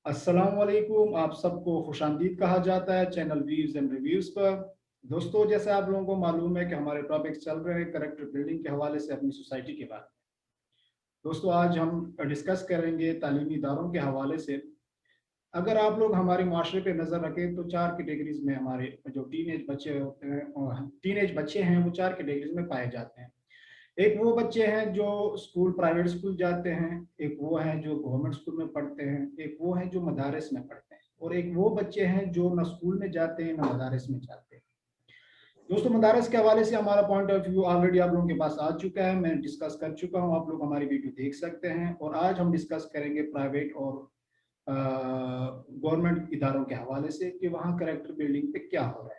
अस्सलाम वालेकुम। आप सबको खुशामदीद कहा जाता है चैनल व्यूज एंड रिव्यूज पर। दोस्तों, जैसे आप लोगों को मालूम है कि हमारे टॉपिक्स चल रहे हैं करेक्टर बिल्डिंग के हवाले से अपनी सोसाइटी के बारे में। दोस्तों, आज हम डिस्कस करेंगे तालीमी इदारों के हवाले से। अगर आप लोग हमारे माशरे पे नज़र रखें तो चार कैटेगरीज में हमारे जो टीनेज बच्चे होते हैं, टीनेज बच्चे हैं, वो चार कैटेगरीज में पाए जाते हैं। एक वो बच्चे हैं जो स्कूल प्राइवेट स्कूल जाते हैं, एक वो हैं जो गवर्नमेंट स्कूल में पढ़ते हैं, एक वो हैं जो मदारस में पढ़ते हैं, और एक वो बच्चे हैं जो ना स्कूल में जाते हैं ना मदारस में जाते हैं। दोस्तों, मदारस के हवाले से हमारा पॉइंट ऑफ व्यू ऑलरेडी आप लोगों के पास आ चुका है, मैं डिस्कस कर चुका हूँ, आप लोग हमारी वीडियो देख सकते हैं। और आज हम डिस्कस करेंगे प्राइवेट और गवर्नमेंट इदारों के हवाले से कि वहाँ करेक्टर बिल्डिंग पे क्या हो रहा है।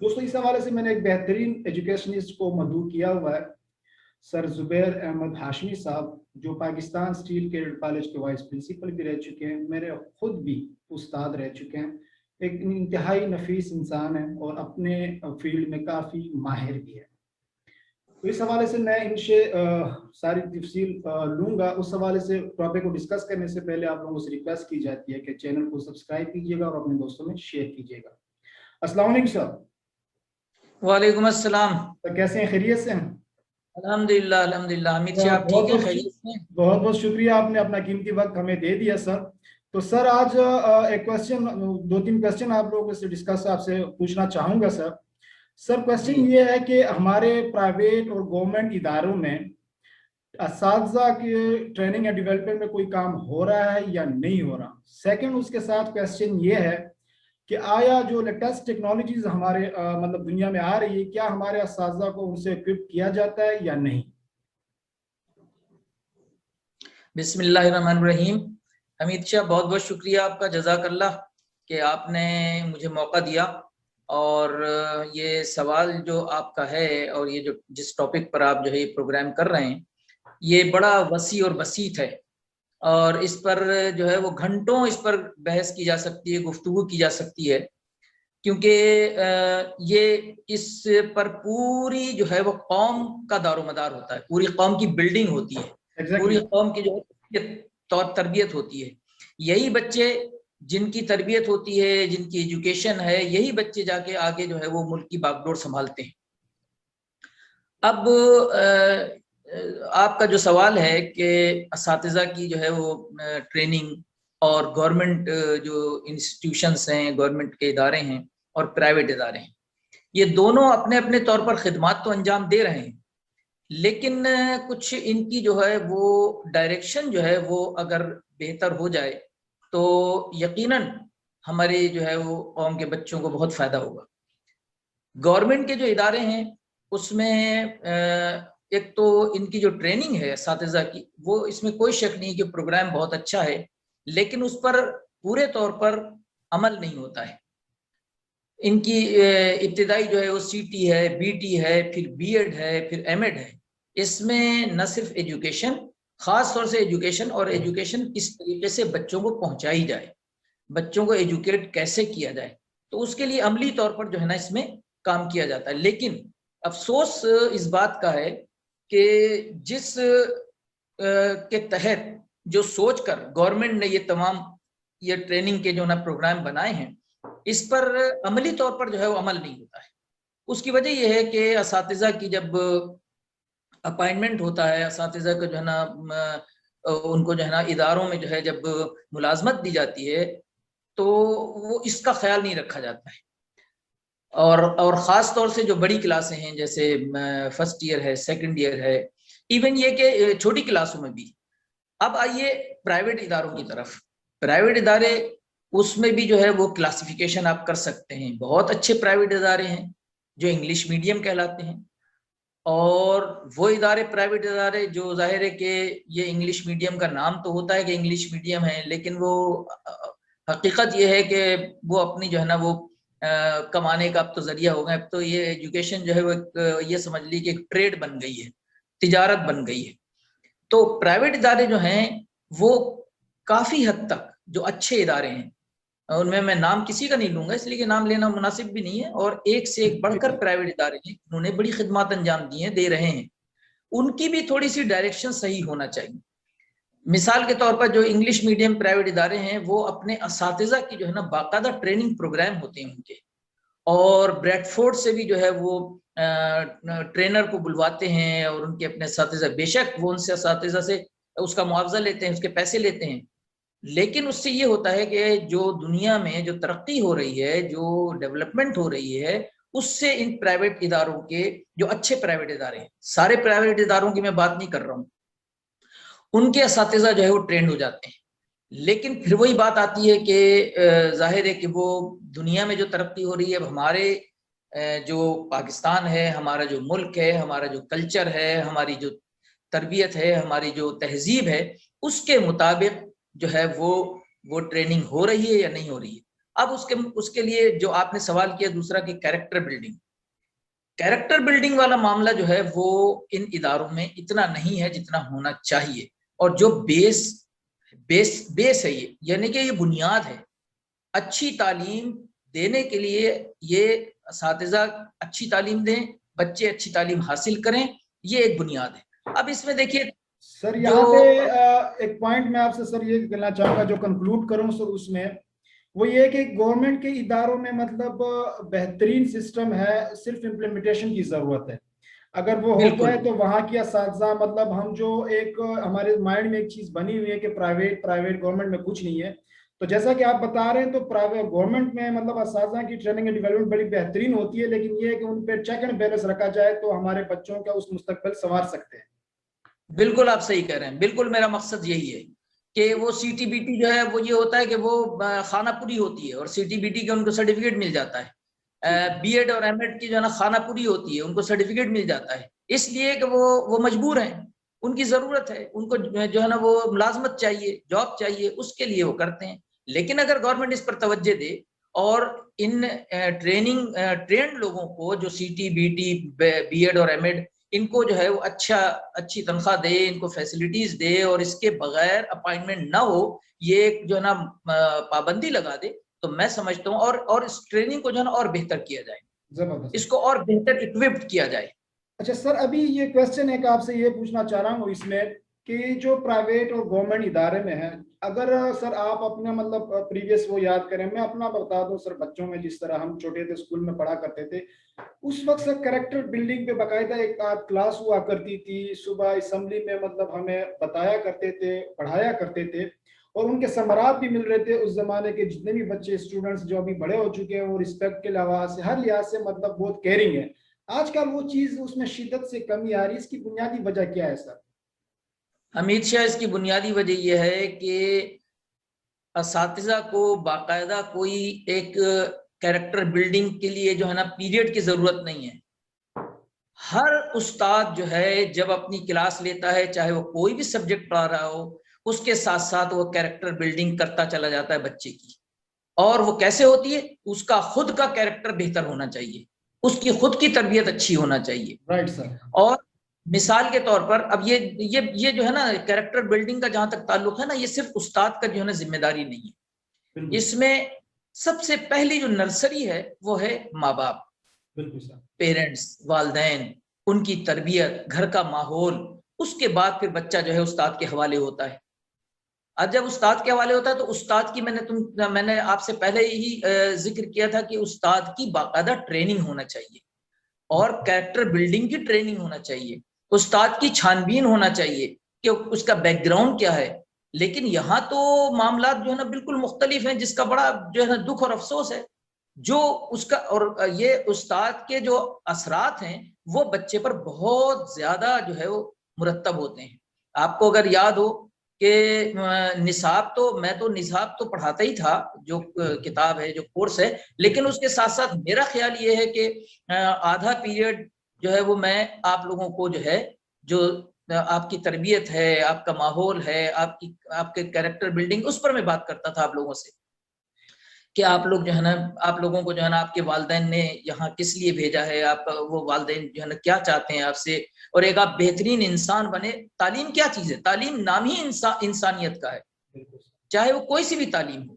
दोस्तों, इस हवाले से मैंने एक बेहतरीन एजुकेशनिस्ट को मदऊ किया हुआ है, सर जुबैर अहमद हाशमी साहब, जो पाकिस्तान स्टील कैडेट कॉलेज के वाइस प्रिंसिपल भी रह चुके हैं, मेरे खुद भी उस्ताद रह चुके हैं। एक इंतहाई नफीस इंसान है और अपने फील्ड में काफ़ी माहिर भी है। तो इस हवाले से मैं इनसे सारी तफसील लूँगा। उस हवाले से टॉपिक को डिस्कस करने से पहले आप लोगों से रिक्वेस्ट की जाती है कि चैनल को सब्सक्राइब कीजिएगा और अपने दोस्तों में शेयर कीजिएगा। अस्सलाम वालेकुम सर। वालेकुम अस्सलाम। तो कैसे हैं, खैरियत से हैं? अल्हम्दुलिल्लाह अल्हम्दुलिल्लाह। अमित जी, आप ठीक हैं, खैरियत से? बहुत बहुत शुक्रिया, आपने अपना कीमती वक्त हमें दे दिया सर। तो सर, आज एक क्वेश्चन, दो तीन क्वेश्चन आप लोगों से डिस्कस आपसे पूछना चाहूँगा सर। सर, क्वेश्चन ये है कि हमारे प्राइवेट और गवर्नमेंट इदारों में असातिज़ा के ट्रेनिंग या डेवलपमेंट में कोई काम हो रहा है या नहीं हो रहा। सेकंड, उसके साथ क्वेश्चन ये है कि आया जो लेटेस्ट टेक्नोलॉजीज हमारे मतलब दुनिया में आ रही है, क्या हमारे असातिज़ा को उनसे इक्विप किया जाता है या नहीं? बिस्मिल्लाहिर्रहमानिर्रहीम। अमित शाह, बहुत बहुत शुक्रिया आपका, जज़ाकल्लाह कि आपने मुझे मौका दिया। और ये सवाल जो आपका है और ये जो जिस टॉपिक पर आप जो है ये प्रोग्राम कर रहे हैं, ये बड़ा वसी और बसीत है और इस पर जो है वो घंटों इस पर बहस की जा सकती है, गुफ्तगू की जा सकती है, क्योंकि ये इस पर पूरी जो है वो कौम का दारोमदार होता है, पूरी कौम की बिल्डिंग होती है, पूरी कौम की जो तौर तरबियत होती है। यही बच्चे जिनकी तरबियत होती है, जिनकी एजुकेशन है, यही बच्चे जाके आगे जो है वो मुल्क की बागडोर संभालते हैं। अब आपका जो सवाल है कि असातिज़ा की जो है वो ट्रेनिंग और गवर्नमेंट जो इंस्टीट्यूशंस हैं, गवर्नमेंट के इदारे हैं और प्राइवेट इदारे हैं, ये दोनों अपने अपने तौर पर खिदमात तो अंजाम दे रहे हैं, लेकिन कुछ इनकी जो है वो डायरेक्शन जो है वो अगर बेहतर हो जाए तो यकीनन हमारे जो है वो कौम के बच्चों को बहुत फ़ायदा होगा। गवर्नमेंट के जो इदारे हैं उसमें एक तो इनकी जो ट्रेनिंग है असातिज़ा की, वो इसमें कोई शक नहीं कि प्रोग्राम बहुत अच्छा है, लेकिन उस पर पूरे तौर पर अमल नहीं होता है। इनकी इब्तिदाई जो है वो सीटी है, बीटी है, फिर बीएड है, फिर एमएड है। इसमें न सिर्फ एजुकेशन, ख़ास तौर से एजुकेशन, और एजुकेशन किस तरीके से बच्चों को पहुंचाई जाए, बच्चों को एजुकेट कैसे किया जाए, तो उसके लिए अमली तौर पर जो है ना इसमें काम किया जाता है। लेकिन अफसोस इस बात का है कि जिस के तहत जो सोचकर गवर्नमेंट ने ये तमाम ये ट्रेनिंग के जो ना प्रोग्राम बनाए हैं, इस पर अमली तौर पर जो है वो अमल नहीं होता है। उसकी वजह यह है कि असातिज़ा की जब अपॉइंटमेंट होता है, असातिज़ा को जो है ना उनको जो है ना इदारों में जो है जब मुलाजमत दी जाती है तो वो इसका ख्याल नहीं रखा जाता है। और ख़ास तौर से जो बड़ी क्लासें हैं, जैसे फर्स्ट ईयर है, सेकंड ईयर है, इवन ये कि छोटी क्लासों में भी। अब आइए प्राइवेट इदारों की तरफ। प्राइवेट इदारे, उसमें भी जो है वो क्लासिफिकेशन आप कर सकते हैं। बहुत अच्छे प्राइवेट इदारे हैं जो इंग्लिश मीडियम कहलाते हैं, और वो इदारे प्राइवेट इदारे जो जाहिर है कि ये इंग्लिश मीडियम का नाम तो होता है कि इंग्लिश मीडियम है, लेकिन वो हकीकत ये है कि वो अपनी जो है ना वो कमाने का अब तो जरिया हो गया। अब तो ये एजुकेशन जो है वो ये समझ ली कि एक ट्रेड बन गई है, तिजारत बन गई है। तो प्राइवेट इदारे जो हैं वो काफ़ी हद तक जो अच्छे इदारे हैं, उनमें मैं नाम किसी का नहीं लूंगा इसलिए कि नाम लेना मुनासिब भी नहीं है, और एक से एक बढ़कर प्राइवेट इदारे हैं, उन्होंने बड़ी खिदमत अंजाम दी हैं, दे रहे हैं। उनकी भी थोड़ी सी डायरेक्शन सही होना चाहिए। مثال کے طور پر جو انگلش میڈیم پرائیویٹ ادارے ہیں وہ اپنے اساتذہ کی جو ہے نا باقاعدہ ٹریننگ پروگرام ہوتے ہیں ان کے، اور بریڈ فورڈ سے بھی جو ہے وہ ٹرینر کو بلواتے ہیں اور ان کے اپنے اساتذہ، بے شک وہ ان سے اساتذہ سے اس کا معاوضہ لیتے ہیں، اس کے پیسے لیتے ہیں، لیکن اس سے یہ ہوتا ہے کہ جو دنیا میں جو ترقی ہو رہی ہے، جو ڈیولپمنٹ ہو رہی ہے، اس سے ان پرائیویٹ اداروں کے جو اچھے پرائیویٹ ادارے ہیں، سارے پرائیویٹ اداروں کی میں بات نہیں کر رہا ہوں، ان کے اساتذہ جو ہے وہ ٹرینڈ ہو جاتے ہیں۔ لیکن پھر وہی بات آتی ہے کہ ظاہر ہے کہ وہ دنیا میں جو ترقی ہو رہی ہے، ہمارے جو پاکستان ہے، ہمارا جو ملک ہے، ہمارا جو کلچر ہے، ہماری جو تربیت ہے، ہماری جو تہذیب ہے، اس کے مطابق جو ہے وہ ٹریننگ ہو رہی ہے یا نہیں ہو رہی ہے۔ اب اس کے لیے جو آپ نے سوال کیا دوسرا کہ کیریکٹر بلڈنگ والا معاملہ جو ہے وہ ان اداروں میں اتنا نہیں ہے جتنا ہونا چاہیے، اور جو بیس ہے یہ، یعنی کہ یہ بنیاد ہے اچھی تعلیم دینے کے لیے، یہ اساتذہ اچھی تعلیم دیں، بچے اچھی تعلیم حاصل کریں، یہ ایک بنیاد ہے۔ اب اس میں دیکھیے سر یہاں پہ ایک پوائنٹ میں آپ سے سر یہ کہنا چاہوں گا جو کنکلوڈ کروں سر اس میں، وہ یہ کہ گورنمنٹ کے اداروں میں مطلب بہترین سسٹم ہے، صرف امپلیمنٹیشن کی ضرورت ہے۔ اگر وہ ہو جائے تو وہاں کی اساتذہ مطلب ہم جو ایک ہمارے مائنڈ میں ایک چیز بنی ہوئی ہے کہ پرائیویٹ گورنمنٹ میں کچھ نہیں ہے، تو جیسا کہ آپ بتا رہے ہیں تو پرائیویٹ گورنمنٹ میں مطلب اساتذہ کی ٹریننگ اینڈ ڈیولپمنٹ بڑی بہترین ہوتی ہے، لیکن یہ کہ ان پہ چیک اینڈ بیلنس رکھا جائے تو ہمارے بچوں کا اس مستقبل سنوار سکتے ہیں۔ بالکل آپ صحیح کہہ رہے ہیں، بالکل میرا مقصد یہی ہے کہ وہ سی ٹی بی ٹی جو ہے وہ یہ ہوتا ہے کہ وہ خانہ پوری ہوتی ہے، اور سی ٹی بی ٹی کا ان کو سرٹیفکیٹ مل جاتا ہے، بی ایڈ اور ایم ایڈ کی جو ہے نا خانہ پوری ہوتی ہے، ان کو سرٹیفکیٹ مل جاتا ہے، اس لیے کہ وہ مجبور ہیں، ان کی ضرورت ہے، ان کو جو ہے نا وہ ملازمت چاہیے، جاب چاہیے، اس کے لیے وہ کرتے ہیں۔ لیکن اگر گورنمنٹ اس پر توجہ دے اور ان ٹرینڈ لوگوں کو جو C T B T B Ed اور ایم ایڈ، ان کو جو ہے وہ اچھی تنخواہ دے، ان کو فیسلٹیز دے، اور اس کے بغیر اپائنٹمنٹ نہ ہو، یہ جو ہے نا پابندی لگا دے، تو میں سمجھتا ہوں اور اس ٹریننگ کو جو ہے نا اور بہتر کیا جائے، اس کو اور بہتر اکوپڈ کیا جائے۔ اچھا سر، ابھی یہ کویسچن ہے کہ آپ سے یہ پوچھنا چاہ رہا ہوں اس میں کہ جو پرائیویٹ اور گورنمنٹ ادارے میں ہیں، اگر سر آپ اپنا مطلب پریویس وہ یاد کریں، میں اپنا بتا دوں سر، بچوں میں جس طرح ہم چھوٹے تھے اسکول میں پڑھا کرتے تھے، اس وقت سر کریکٹر بلڈنگ پہ باقاعدہ ایک کلاس ہوا کرتی تھی، صبح اسمبلی میں مطلب ہمیں بتایا کرتے تھے، پڑھایا کرتے تھے، اور ان کے ثمرات بھی مل رہے تھے۔ اس زمانے کے جتنے بھی بچے اسٹوڈنٹس جو ابھی بڑے ہو چکے ہیں، وہ رسپیکٹ کے لحاظ سے ہر لحاظ سے مطلب بہت کیئرنگ ہے۔ آج کل وہ چیز اس میں شدت سے کمی آ رہی ہے، اس کی بنیادی وجہ کیا ہے سر؟ حمید شاہ، اس کی بنیادی وجہ یہ ہے کہ اساتذہ کو باقاعدہ کوئی ایک کیریکٹر بلڈنگ کے لیے جو ہے نا پیریڈ کی ضرورت نہیں ہے۔ ہر استاد جو ہے جب اپنی کلاس لیتا ہے، چاہے وہ کوئی بھی سبجیکٹ پڑھا رہا ہو، اس کے ساتھ ساتھ وہ کیریکٹر بلڈنگ کرتا چلا جاتا ہے بچے کی۔ اور وہ کیسے ہوتی ہے؟ اس کا خود کا کیریکٹر بہتر ہونا چاہیے، اس کی خود کی تربیت اچھی ہونا چاہیے۔ Right sir. اور مثال کے طور پر اب یہ جو ہے نا کیریکٹر بلڈنگ کا جہاں تک تعلق ہے نا، یہ صرف استاد کا جو ہے نا ذمہ داری نہیں ہے، اس میں سب سے پہلی جو نرسری ہے وہ ہے ماں باپ، پیرنٹس، والدین، ان کی تربیت، گھر کا ماحول، اس کے بعد پھر بچہ جو ہے استاد کے حوالے ہوتا ہے۔ اب جب استاد کے حوالے ہوتا ہے تو استاد کی میں نے آپ سے پہلے ہی ذکر کیا تھا کہ استاد کی باقاعدہ ٹریننگ ہونا چاہیے، اور کیریکٹر بلڈنگ کی ٹریننگ ہونا چاہیے، استاد کی چھان بین ہونا چاہیے کہ اس کا بیک گراؤنڈ کیا ہے۔ لیکن یہاں تو معاملات جو ہے نا بالکل مختلف ہیں، جس کا بڑا جو ہے نا دکھ اور افسوس ہے، جو اس کا اور یہ استاد کے جو اثرات ہیں وہ بچے پر بہت زیادہ جو ہے وہ مرتب ہوتے ہیں۔ آپ کو اگر یاد ہو کہ نصاب تو پڑھاتا ہی تھا، جو کتاب ہے، جو کورس ہے، لیکن اس کے ساتھ ساتھ میرا خیال یہ ہے کہ آدھا پیریڈ جو ہے وہ میں آپ لوگوں کو جو ہے، جو آپ کی تربیت ہے، آپ کا ماحول ہے، آپ کے کیریکٹر بلڈنگ، اس پر میں بات کرتا تھا آپ لوگوں سے کہ آپ لوگ جو ہے نا، آپ لوگوں کو جو ہے نا آپ کے والدین نے یہاں کس لیے بھیجا ہے، آپ وہ والدین جو ہے نا کیا چاہتے ہیں آپ سے، اور ایک آپ بہترین انسان بنے۔ تعلیم کیا چیز ہے؟ تعلیم نام ہی انسانیت کا ہے، چاہے وہ کوئی سی بھی تعلیم ہو۔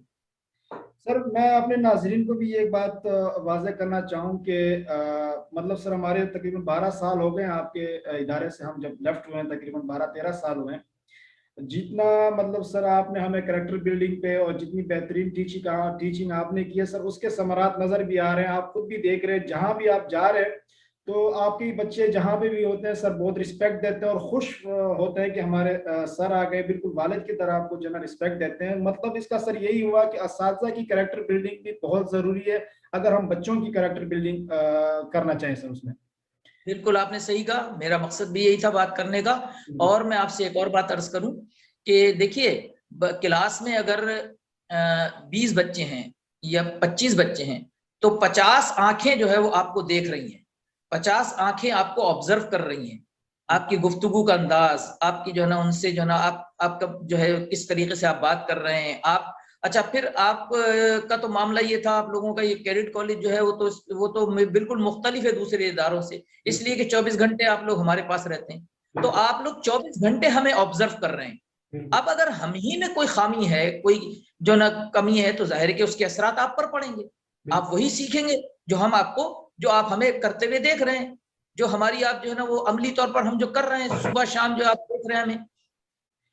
سر میں اپنے ناظرین کو بھی ایک بات واضح کرنا چاہوں کہ مطلب سر ہمارے تقریباً 12 سال ہو گئے ہیں آپ کے ادارے سے، ہم جب لیفٹ ہوئے ہیں تقریباً 12-13 سال ہوئے ہیں۔ जितना मतलब सर आपने हमें करेक्टर बिल्डिंग पे और जितनी बेहतरीन टीचिंग आपने की है सर, उसके समरात नजर भी आ रहे हैं, आप खुद भी देख रहे हैं, जहां भी आप जा रहे हैं तो आपके बच्चे जहां पे भी होते हैं सर बहुत रिस्पेक्ट देते हैं और खुश होते हैं कि हमारे सर आ गए, बिल्कुल वालिद की तरह आपको जो है रिस्पेक्ट देते हैं। मतलब इसका सर यही हुआ कि असातिज़ा की करेक्टर बिल्डिंग भी बहुत जरूरी है अगर हम बच्चों की करेक्टर बिल्डिंग करना चाहें सर उसमें। बिल्कुल आपने सही कहा, मेरा मकसद भी यही था बात करने का। और मैं आपसे एक और बात अर्ज करूं कि देखिए, क्लास में अगर 20 बच्चे हैं या 25 बच्चे हैं तो 50 आंखें जो है वो आपको देख रही हैं, 50 आंखें आपको ऑब्जर्व कर रही हैं, आपकी गुफ्तगू का अंदाज, आपकी जो है ना उनसे जो है ना आपका जो है किस तरीके से आप बात कर रहे हैं आप। अच्छा, फिर आप का तो मामला ये था, आप लोगों का ये कैडेट कॉलेज जो है वो तो बिल्कुल मुख्तलिफ है दूसरे इदारों से, इसलिए कि 24 घंटे आप लोग हमारे पास रहते हैं, तो आप लोग 24 घंटे हमें ऑब्जर्व कर रहे हैं। अब अगर हम ही में कोई खामी है, कोई जो ना कमी है, तो जाहिर है कि उसके असरात आप पर पड़ेंगे, आप वही सीखेंगे जो आप हमें करते हुए देख रहे हैं, जो हमारी आप जो है ना वो अमली तौर पर हम जो कर रहे हैं, सुबह शाम जो आप देख रहे हैं हमें,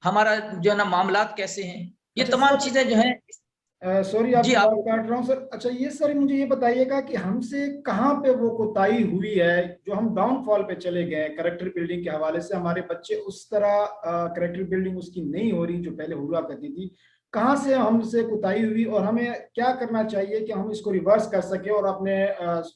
हमारा जो है ना मामलात कैसे हैं, ये तमाम चीजें जो है। सॉरी जी आपकी आप। बात काट रहा हूँ सर। अच्छा ये सर मुझे ये बताइएगा कि हमसे कहाँ पे वो कोताही हुई है जो हम डाउनफॉल पे चले गए करेक्टर बिल्डिंग के हवाले से, हमारे बच्चे उस तरह करेक्टर बिल्डिंग उसकी नहीं हो रही जो पहले हुआ करती थी, कहाँ से हमसे कोताही हुई और हमें क्या करना चाहिए कि हम इसको रिवर्स कर सके और अपने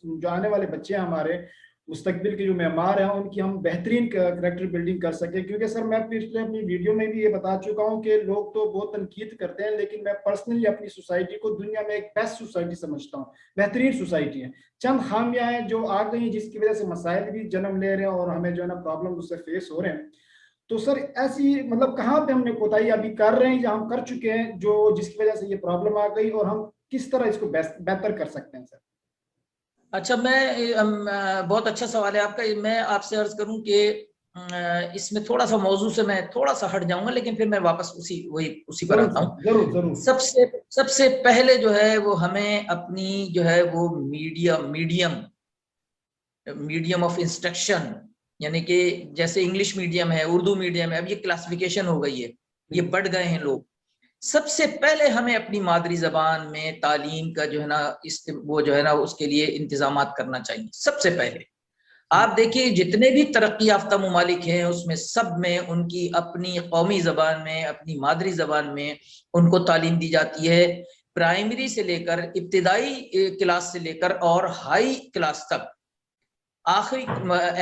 जो आने वाले बच्चे हैं हमारे मुस्तकबिल के जो मेहमान हैं उनकी हम बेहतरीन करेक्टर बिल्डिंग कर सके। क्योंकि सर मैं पिछले अपनी वीडियो में भी ये बता चुका हूँ कि लोग तो बहुत तनकीद करते हैं, लेकिन मैं पर्सनली अपनी सोसाइटी को दुनिया में एक बेस्ट सोसाइटी समझता हूँ, बेहतरीन सोसाइटी है। चंद खामियां हैं जो आ गई हैं जिसकी वजह से मसाइल भी जन्म ले रहे हैं और हमें जो है ना प्रॉब्लम उससे फेस हो रहे हैं। तो सर ऐसी मतलब कहाँ पे हमने कोताही अभी कर रहे हैं या हम कर चुके हैं जो जिसकी वजह से ये प्रॉब्लम आ गई और हम किस तरह इसको बेहतर कर सकते हैं सर? अच्छा, बहुत अच्छा सवाल है आपका। मैं आपसे अर्ज करूं कि इसमें थोड़ा सा मौजू से मैं थोड़ा सा हट जाऊंगा, लेकिन फिर मैं वापस उसी पर जरूर आता सर, हूं। जरूर जरूर। सबसे पहले जो है वो हमें अपनी जो है वो मीडियम ऑफ इंस्ट्रक्शन, यानी कि जैसे इंग्लिश मीडियम है, उर्दू मीडियम है, अब ये क्लासिफिकेशन हो गई है, ये बढ़ गए हैं लोग। सबसे पहले हमें अपनी मादरी जबान में तालीम का जो है ना वो जो है ना उसके लिए इंतजामात करना चाहिए। सबसे पहले आप देखिए जितने भी तरक्की याफ्ता मुमालिक हैं उसमें सब में उनकी अपनी कौमी जबान में, अपनी मादरी जबान में उनको तालीम दी जाती है। प्राइमरी से लेकर इब्तिदाई क्लास से लेकर और हाई क्लास तक, आखिरी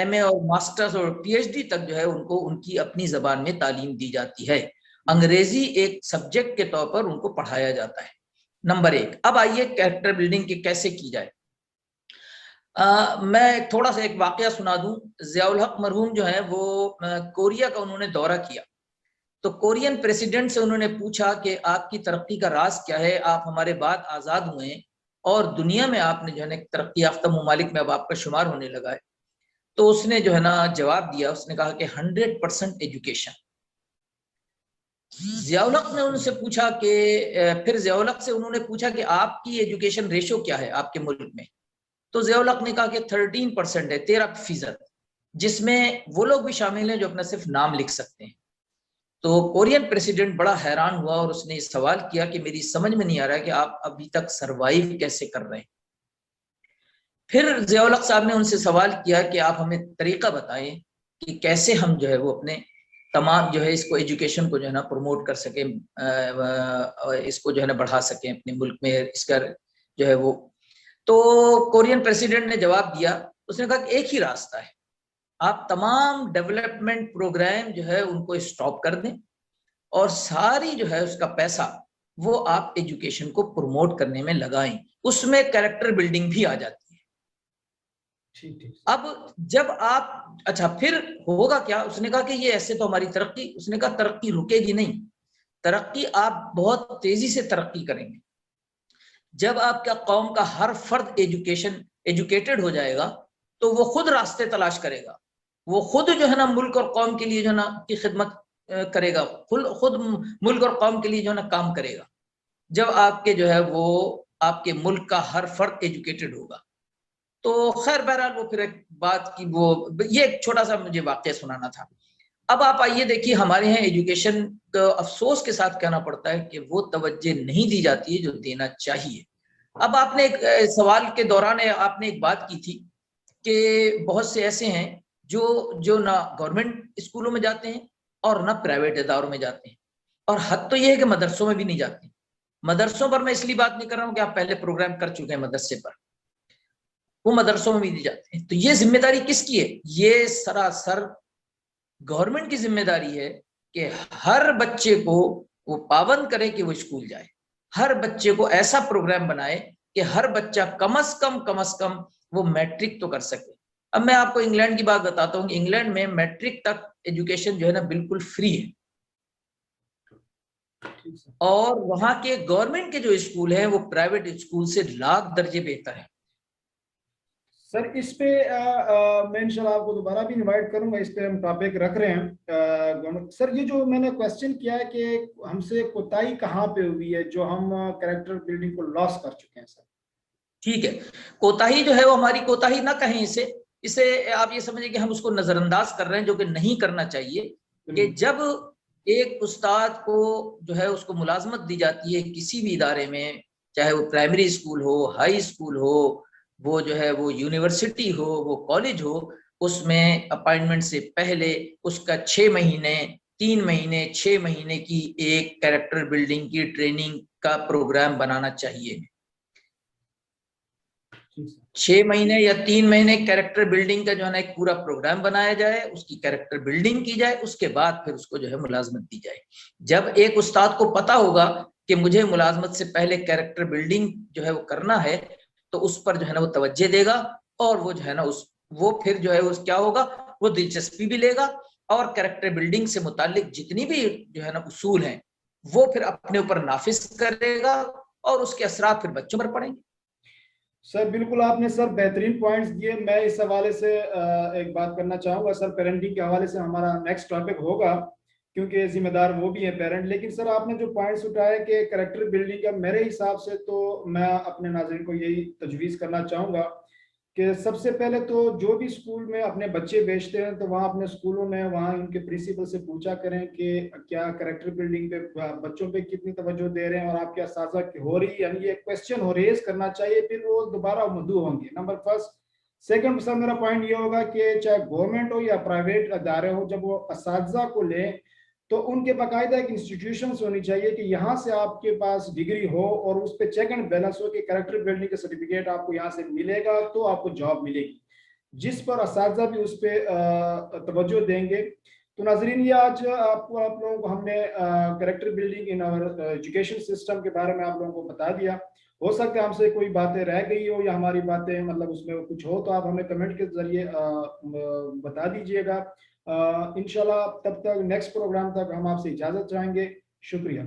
एमए और मास्टर्स और पीएचडी तक जो है उनको उनकी अपनी जबान में तालीम दी जाती है। अंग्रेजी एक सब्जेक्ट के तौर पर उनको पढ़ाया जाता है। नंबर एक। अब आइए कैरेक्टर बिल्डिंग की कैसे की जाए। मैं थोड़ा सा एक वाकया सुना दूं। जियाउल हक मरहूम जो है वो कोरिया का उन्होंने दौरा किया, तो कोरियन प्रेसिडेंट से उन्होंने पूछा कि आपकी तरक्की का राज क्या है, आप हमारे बाद आजाद हुए हैं और दुनिया में आपने जो है तरक्की याफ्ता मुमालिक में अब आपका शुमार होने लगा है। तो उसने जो है ना जवाब दिया, उसने कहा कि 100% एजुकेशन। जियाउल हक ने उनसे पूछा कि फिर जियाउल हक से उन्होंने पूछा कि आपकी एजुकेशन रेशो क्या है आपके मुल्क में। तो जियाउल हक ने कहा कि 13% है, 13%, जिसमें वो लोग भी शामिल हैं जो अपना सिर्फ नाम लिख सकते हैं। तो कोरियन प्रेसिडेंट बड़ा हैरान हुआ और उसने सवाल किया कि मेरी समझ में नहीं आ रहा है कि आप अभी तक सरवाइव कैसे कर रहे हैं। फिर जियाउल हक साहब ने उनसे सवाल किया कि आप हमें तरीका बताएं कि कैसे हम जो है वो अपने तमाम जो है इसको एजुकेशन को जो है ना प्रमोट कर सकें, इसको जो है ना बढ़ा सकें अपने मुल्क में, इसका जो है वो। तो कोरियन प्रेसिडेंट ने जवाब दिया, उसने कहा कि एक ही रास्ता है, आप तमाम डेवलपमेंट प्रोग्राम जो है उनको स्टॉप कर दें और सारी जो है उसका पैसा वो आप एजुकेशन को प्रमोट करने में लगाएं, उसमें कैरेक्टर बिल्डिंग भी आ जाती है। ठीक। अब जब आप, अच्छा फिर होगा क्या, उसने कहा कि ये ऐसे तो हमारी तरक्की, उसने कहा तरक्की रुकेगी नहीं, तरक्की आप बहुत तेजी से तरक्की करेंगे जब आपका कौम का हर फर्द एजुकेटेड हो जाएगा, तो वो खुद रास्ते तलाश करेगा, वो खुद जो है ना मुल्क और कौम के लिए जो है ना की खिदमत करेगा, खुद मुल्क और कौम के लिए जो है ना काम करेगा। जब आपके जो है वो आपके मुल्क का हर फर्द एजुकेटेड होगा। तो खैर बहरहाल वो फिर एक बात की वो, ये एक छोटा सा मुझे वाकया सुनाना था। अब आप आइए देखिए, हमारे यहाँ एजुकेशन का अफसोस के साथ कहना पड़ता है कि वो तवज्जो नहीं दी जाती है जो देना चाहिए। अब आपने एक सवाल के दौरान आपने एक बात की थी कि बहुत से ऐसे हैं जो ना गवर्नमेंट स्कूलों में जाते हैं और ना प्राइवेट इदारों में जाते हैं, और हद तो ये है कि मदरसों में भी नहीं जाते। मदरसों पर मैं इसलिए बात नहीं कर रहा हूँ कि आप पहले प्रोग्राम कर चुके हैं मदरसे पर, वो मदरसों में भी नहीं जाते हैं। तो ये जिम्मेदारी किसकी है? ये सरासर गवर्नमेंट की जिम्मेदारी है कि हर बच्चे को वो पाबंद करे कि वो स्कूल जाए, हर बच्चे को ऐसा प्रोग्राम बनाए कि हर बच्चा कम से कम वो मैट्रिक तो कर सके। अब मैं आपको इंग्लैंड की बात बताता हूँ। इंग्लैंड में मैट्रिक तक एजुकेशन जो है ना बिल्कुल फ्री है, और वहां के गवर्नमेंट के जो स्कूल हैं वो प्राइवेट स्कूल से लाख दर्जे बेहतर है। सर इस पे मैं इंशाल्लाह आपको दोबारा भी इनवाइट करूंगा, इस पे हम टॉपिक रख रहे हैं। सर ये जो मैंने क्वेश्चन किया है कि हमसे कोताही कहाँ पे हुई है जो हम कैरेक्टर बिल्डिंग को लॉस कर चुके हैं सर? ठीक है, कोताही जो है वो हमारी कोताही ना कहें इसे आप ये समझिए कि हम उसको नजरअंदाज कर रहे हैं, जो कि नहीं करना चाहिए। कि जब एक उस्ताद को जो है उसको मुलाजमत दी जाती है किसी भी इदारे में, चाहे वो प्राइमरी स्कूल हो, हाई स्कूल हो, वो जो है वो यूनिवर्सिटी हो, वो कॉलेज हो, उसमें अपॉइंटमेंट से पहले उसका 6 महीने 3 महीने 6 महीने की एक कैरेक्टर बिल्डिंग की ट्रेनिंग का प्रोग्राम बनाना चाहिए। 6 महीने या 3 महीने कैरेक्टर बिल्डिंग का जो है ना एक पूरा प्रोग्राम बनाया जाए, उसकी कैरेक्टर बिल्डिंग की जाए, उसके बाद फिर उसको जो है मुलाजमत दी जाए। जब एक उस्ताद को पता होगा कि मुझे मुलाजमत से पहले कैरेक्टर बिल्डिंग जो है वो करना है, तो उस पर जो है ना वो तवज्जो देगा, और वो जो है ना वो फिर जो है उस क्या होगा, वो दिलचस्पी भी लेगा, और कैरेक्टर बिल्डिंग से मुतालिक जितनी भी जो है ना उसूल हैं वो फिर अपने ऊपर नाफिज करेगा, और उसके असरात फिर बच्चों पर पड़ेंगे। सर बिल्कुल आपने सर बेहतरीन पॉइंट्स दिए। मैं इस हवाले से एक बात करना चाहूँगा सर, पेरेंटिंग के हवाले से हमारा नेक्स्ट टॉपिक होगा क्योंकि जिम्मेदार वो भी है पेरेंट। लेकिन सर आपने जो पॉइंट्स उठाए कि कैरेक्टर बिल्डिंग का, मेरे हिसाब से तो मैं अपने नाज़रीन को यही तजवीज़ करना चाहूँगा कि सबसे पहले तो जो भी स्कूल में अपने बच्चे भेजते हैं तो वहाँ अपने स्कूलों में वहाँ उनके प्रिंसिपल से पूछा करें कि क्या कैरेक्टर बिल्डिंग पे बच्चों पे कितनी तवज्जो दे रहे हैं और आपकी असाजा हो रही है, यानी ये क्वेश्चन हो रेज करना चाहिए, फिर वो दोबारा मदू होंगे। Number first. सेकंड सर मेरा पॉइंट ये होगा कि चाहे गवर्नमेंट हो या प्राइवेट अदारे हो, जब वो असाजा को लें तो उनके बाकायदा एक इंस्टीट्यूशंस होनी चाहिए कि यहाँ से आपके पास डिग्री हो और उस पर चेक एंड बैलेंस हो कि कैरेक्टर बिल्डिंग का सर्टिफिकेट आपको यहाँ से मिलेगा तो आपको जॉब मिलेगी, जिस पर असातिज़ा भी उस पर तवज्जो देंगे। तो नाजरीन ये आज आप लोगों को हमने character building in our education system के बारे में आप लोगों को बता दिया। हो सकता है हमसे कोई बातें रह गई हो या हमारी बातें मतलब उसमें कुछ हो तो आप हमें कमेंट के जरिए बता दीजिएगा। इंशाल्लाह तब तक नेक्स्ट प्रोग्राम तक हम आपसे इजाज़त चाहेंगे। शुक्रिया।